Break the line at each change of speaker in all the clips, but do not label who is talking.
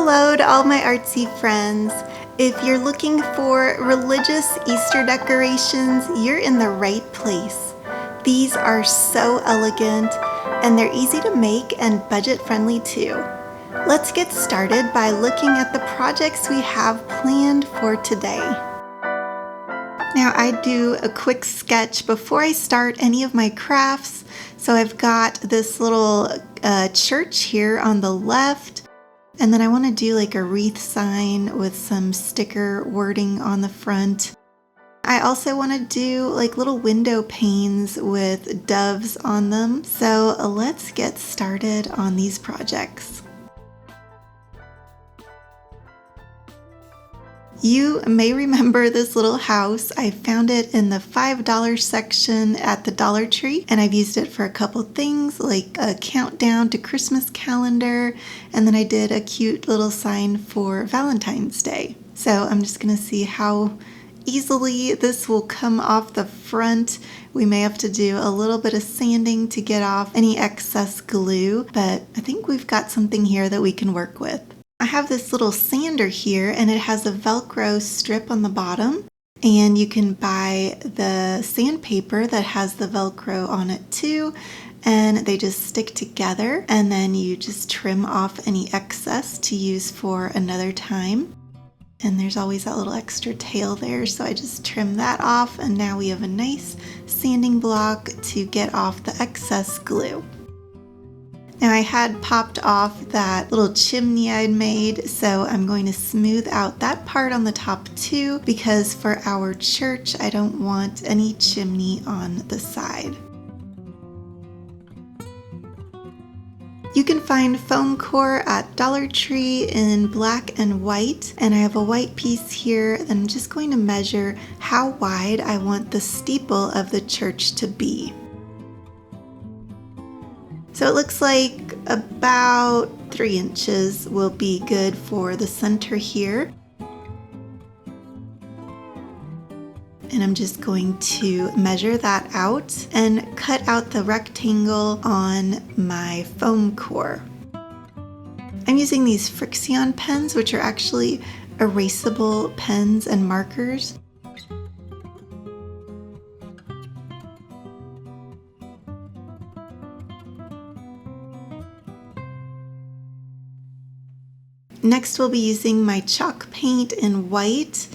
Hello to all my artsy friends. If you're looking for religious Easter decorations, you're in the right place. These are so elegant and they're easy to make and budget friendly too. Let's get started by looking at the projects we have planned for today. Now I do a quick sketch before I start any of my crafts. So I've got this little church here on the left. And then I want to do like a wreath sign with some sticker wording on the front. I also want to do like little window panes with doves on them. So let's get started on these projects. You may remember this little house. I found it in the $5 section at the Dollar Tree, and I've used it for a couple things like a countdown to Christmas calendar, and then I did a cute little sign for Valentine's Day. So I'm just gonna see how easily this will come off the front. We may have to do a little bit of sanding to get off any excess glue, but I think we've got something here that we can work with. I have this little sander here and it has a Velcro strip on the bottom, and you can buy the sandpaper that has the Velcro on it too, and they just stick together, and then you just trim off any excess to use for another time. And there's always that little extra tail there, so I just trim that off, and now we have a nice sanding block to get off the excess glue. Now I had popped off that little chimney I'd made, so I'm going to smooth out that part on the top too, because for our church I don't want any chimney on the side. You can find foam core at Dollar Tree in black and white, and I have a white piece here that I'm just going to measure how wide I want the steeple of the church to be. So it looks like about 3 inches will be good for the center here. And I'm just going to measure that out and cut out the rectangle on my foam core. I'm using these Frixion pens, which are actually erasable pens and markers. Next we'll be using my chalk paint in white,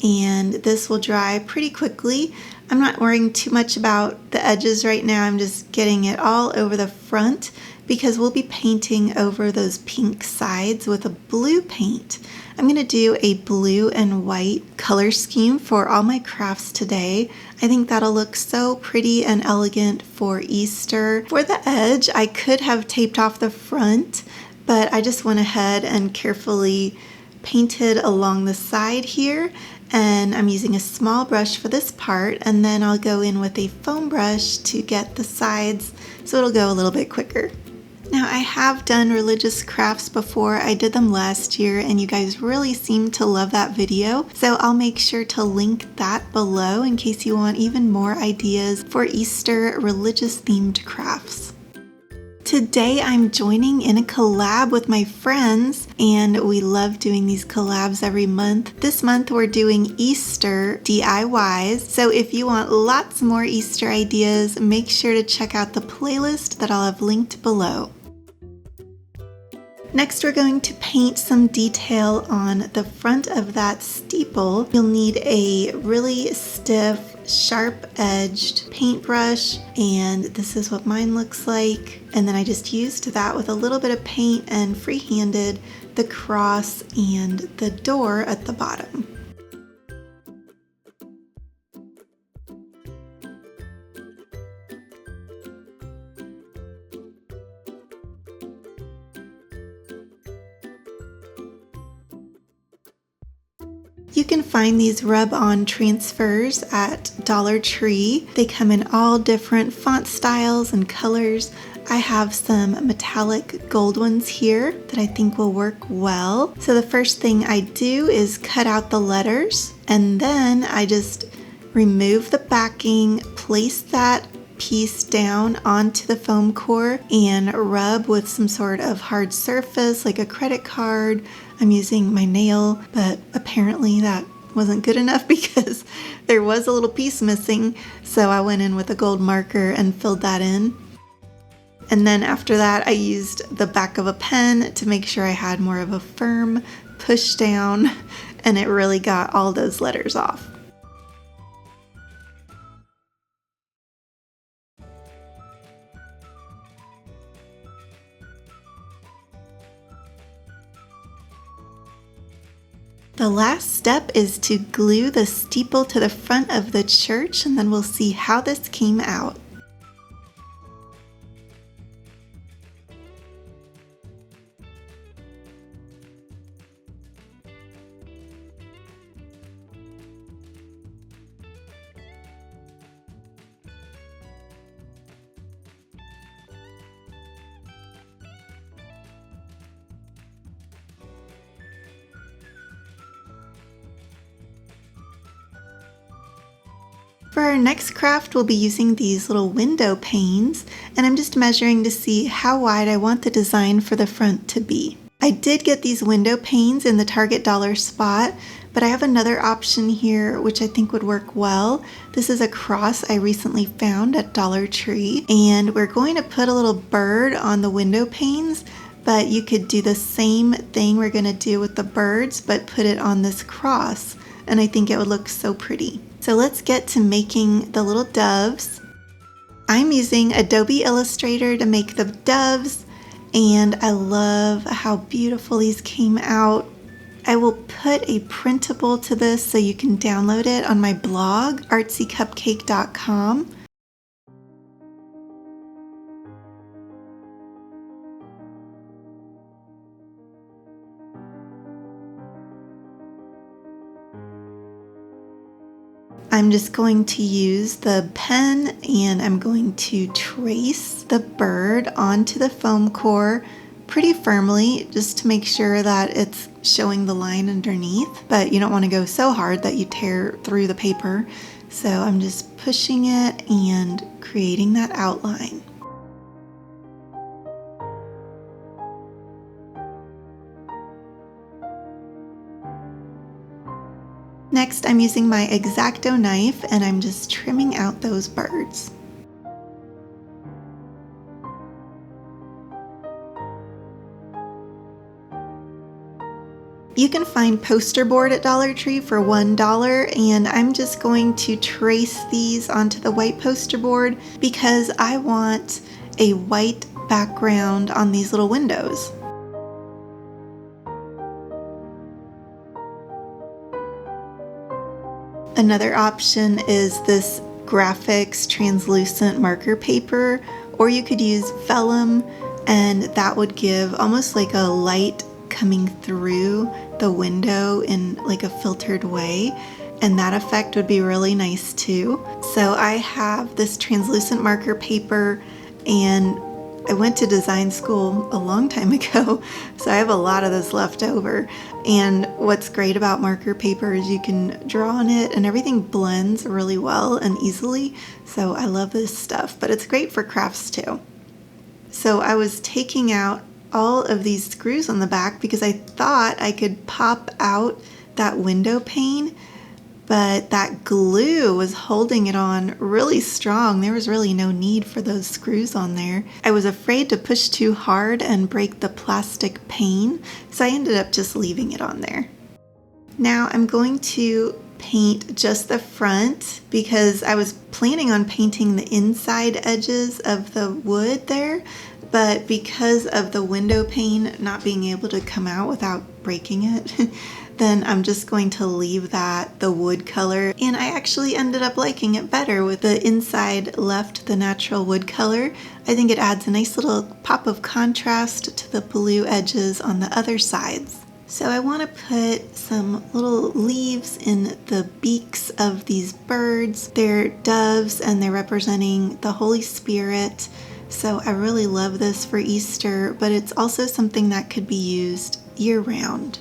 and this will dry pretty quickly. I'm not worrying too much about the edges right now. I'm just getting it all over the front because we'll be painting over those pink sides with a blue paint. I'm going to do a blue and white color scheme for all my crafts today. I think that'll look so pretty and elegant for Easter. For the edge, I could have taped off the front, but I just went ahead and carefully painted along the side here, and I'm using a small brush for this part, and then I'll go in with a foam brush to get the sides so it'll go a little bit quicker. Now I have done religious crafts before. I did them last year and you guys really seem to love that video, so I'll make sure to link that below in case you want even more ideas for Easter religious themed crafts. Today I'm joining in a collab with my friends, and we love doing these collabs every month. This month we're doing Easter DIYs, so if you want lots more Easter ideas, make sure to check out the playlist that I'll have linked below. Next we're going to paint some detail on the front of that steeple. You'll need a really stiff, sharp-edged paintbrush, and this is what mine looks like. And then I just used that with a little bit of paint and freehanded the cross and the door at the bottom. You can find these rub-on transfers at Dollar Tree. They come in all different font styles and colors. I have some metallic gold ones here that I think will work well. So the first thing I do is cut out the letters, and then I just remove the backing, place that piece down onto the foam core and rub with some sort of hard surface like a credit card. I'm using my nail, but apparently that wasn't good enough because there was a little piece missing, so I went in with a gold marker and filled that in. And then after that, I used the back of a pen to make sure I had more of a firm push down, and it really got all those letters off. The last step is to glue the steeple to the front of the church, and then we'll see how this came out. For our next craft, we'll be using these little window panes, and I'm just measuring to see how wide I want the design for the front to be. I did get these window panes in the Target dollar spot, but I have another option here which I think would work well. This is a cross I recently found at Dollar Tree, and we're going to put a little bird on the window panes, but you could do the same thing we're going to do with the birds, but put it on this cross, and I think it would look so pretty. So let's get to making the little doves. I'm using Adobe Illustrator to make the doves, and I love how beautiful these came out. I will put a printable to this so you can download it on my blog, artsycupcake.com. I'm just going to use the pen and I'm going to trace the bird onto the foam core pretty firmly just to make sure that it's showing the line underneath, but you don't want to go so hard that you tear through the paper. So I'm just pushing it and creating that outline. Next, I'm using my X-Acto knife and I'm just trimming out those birds. You can find poster board at Dollar Tree for $1, and I'm just going to trace these onto the white poster board because I want a white background on these little windows. Another option is this graphics translucent marker paper, or you could use vellum, and that would give almost like a light coming through the window in like a filtered way, and that effect would be really nice too. So I have this translucent marker paper, and I went to design school a long time ago, so I have a lot of this left over. And what's great about marker paper is you can draw on it and everything blends really well and easily. So I love this stuff, but it's great for crafts too. So I was taking out all of these screws on the back because I thought I could pop out that window pane, but that glue was holding it on really strong. There was really no need for those screws on there. I was afraid to push too hard and break the plastic pane, so I ended up just leaving it on there. Now I'm going to paint just the front because I was planning on painting the inside edges of the wood there, but because of the window pane not being able to come out without breaking it, then I'm just going to leave that the wood color, and I actually ended up liking it better with the inside left the natural wood color. I think it adds a nice little pop of contrast to the blue edges on the other sides. So I want to put some little leaves in the beaks of these birds. They're doves and they're representing the Holy Spirit. So I really love this for Easter, but it's also something that could be used year-round.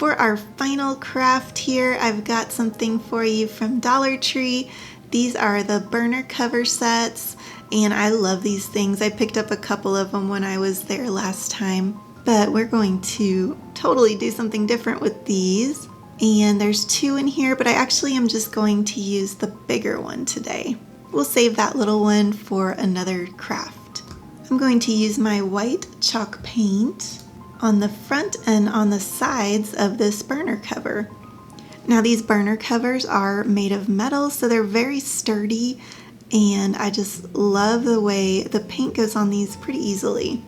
For our final craft here, I've got something for you from Dollar Tree. These are the burner cover sets, and I love these things. I picked up a couple of them when I was there last time, but we're going to totally do something different with these. And there's 2 in here, but I actually am just going to use the bigger one today. We'll save that little one for another craft. I'm going to use my white chalk paint on the front and on the sides of this burner cover. Now these burner covers are made of metal, so they're very sturdy, and I just love the way the paint goes on these pretty easily.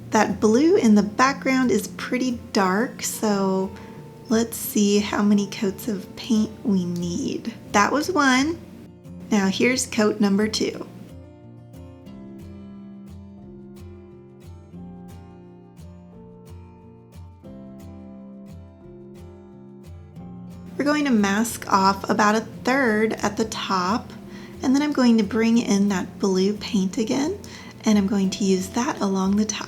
That blue in the background is pretty dark, so let's see how many coats of paint we need. That was 1. Now here's coat number 2. We're going to mask off about 1/3 at the top, and then I'm going to bring in that blue paint again, and I'm going to use that along the top.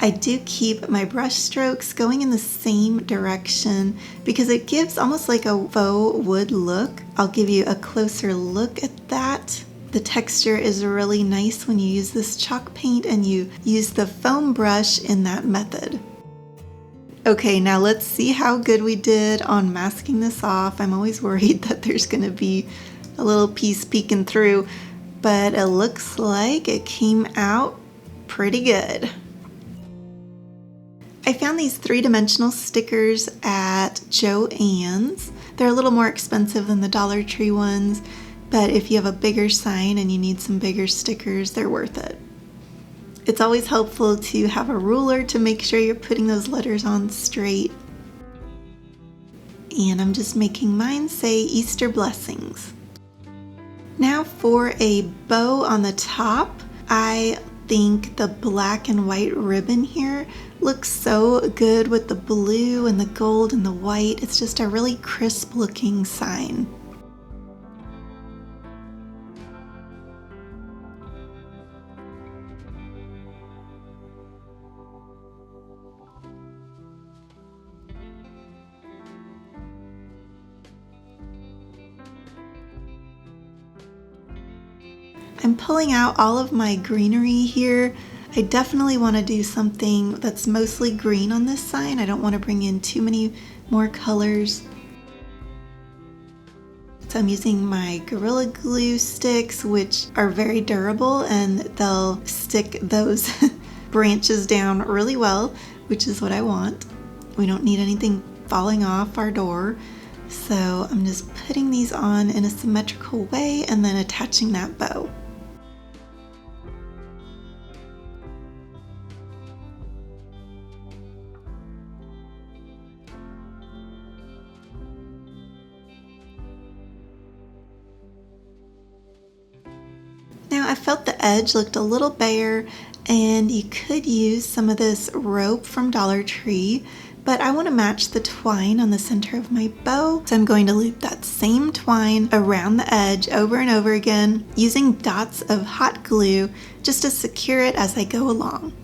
I do keep my brush strokes going in the same direction because it gives almost like a faux wood look. I'll give you a closer look at that. The texture is really nice when you use this chalk paint and you use the foam brush in that method. Okay, now let's see how good we did on masking this off. I'm always worried that there's going to be a little piece peeking through, but it looks like it came out pretty good. I found these 3-dimensional stickers at Joann's. They're a little more expensive than the Dollar Tree ones, but if you have a bigger sign and you need some bigger stickers, they're worth it. It's always helpful to have a ruler to make sure you're putting those letters on straight. And I'm just making mine say Easter Blessings. Now for a bow on the top, I think the black and white ribbon here looks so good with the blue and the gold and the white. It's just a really crisp looking sign. I'm pulling out all of my greenery here. I definitely want to do something that's mostly green on this sign. I don't want to bring in too many more colors. So I'm using my Gorilla Glue sticks, which are very durable, and they'll stick those branches down really well, which is what I want. We don't need anything falling off our door. So I'm just putting these on in a symmetrical way and then attaching that bow. Now I felt the edge looked a little bare, and you could use some of this rope from Dollar Tree, but I want to match the twine on the center of my bow, so I'm going to loop that same twine around the edge over and over again using dots of hot glue just to secure it as I go along.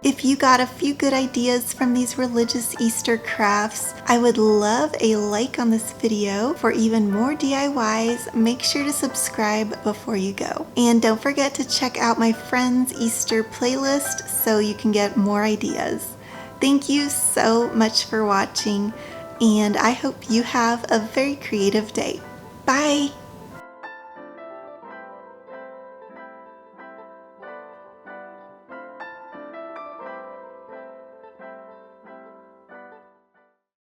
If you got a few good ideas from these religious Easter crafts, I would love a like on this video. For even more DIYs, make sure to subscribe before you go. And don't forget to check out my friend's Easter playlist so you can get more ideas. Thank you so much for watching, and I hope you have a very creative day. Bye!